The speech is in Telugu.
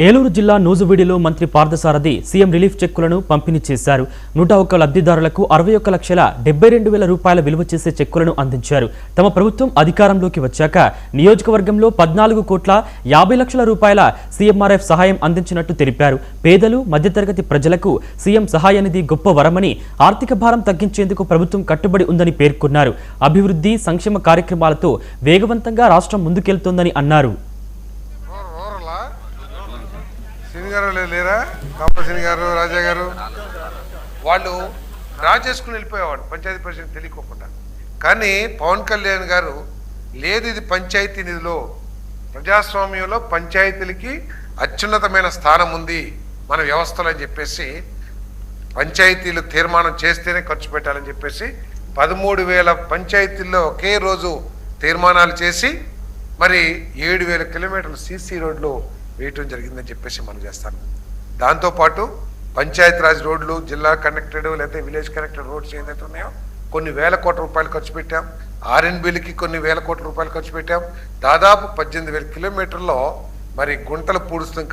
ఏలూరు జిల్లా నూజువీడిలో మంత్రి పార్థసారథి సీఎం రిలీఫ్ చెక్కులను పంపిణీ చేశారు. 101 లబ్ధిదారులకు 61,72,000 రూపాయల విలువ చేసే చెక్కులను అందించారు. తమ ప్రభుత్వం అధికారంలోకి వచ్చాక నియోజకవర్గంలో 14,50,00,000 రూపాయల సీఎంఆర్ఎఫ్ సహాయం అందించినట్టు తెలిపారు. పేదలు, మధ్యతరగతి ప్రజలకు సీఎం సహాయ నిధి గొప్ప వరమని, ఆర్థిక భారం తగ్గించేందుకు ప్రభుత్వం కట్టుబడి ఉందని పేర్కొన్నారు. అభివృద్ధి, సంక్షేమ కార్యక్రమాలతో వేగవంతంగా రాష్ట్రం ముందుకెళ్తోందని అన్నారు. సిని గారు లేరా, కాపసిని గారు, రాజా గారు, వాళ్ళు డ్రా చేసుకుని వెళ్ళిపోయేవాడు పంచాయతీ పరిషత్ తెలియకోకుండా. కానీ పవన్ కళ్యాణ్ గారు లేదు, ఇది పంచాయతీ నిధిలో, ప్రజాస్వామ్యంలో పంచాయతీలకి అత్యున్నతమైన స్థానం ఉంది మన వ్యవస్థలో అని చెప్పేసి, పంచాయతీలు తీర్మానం చేస్తేనే ఖర్చు పెట్టాలని చెప్పేసి 13,000 పంచాయతీల్లో ఒకే రోజు తీర్మానాలు చేసి మరి 7,000 కిలోమీటర్లు సీసీ రోడ్లు వేయటం జరిగిందని చెప్పేసి మనం చేస్తాను. దాంతోపాటు పంచాయతీరాజ్ రోడ్లు, జిల్లా కనెక్టెడ్ లేకపోతే విలేజ్ కనెక్టెడ్ రోడ్స్ ఏదైతే ఉన్నాయో కొన్ని వేల కోట్ల రూపాయలు ఖర్చు పెట్టాం. ఆర్ఎన్బిలకి కొన్ని వేల కోట్ల రూపాయలు ఖర్చు పెట్టాం. దాదాపు 18,000 కిలోమీటర్లో మరి గుంటలు పూడుస్తాం.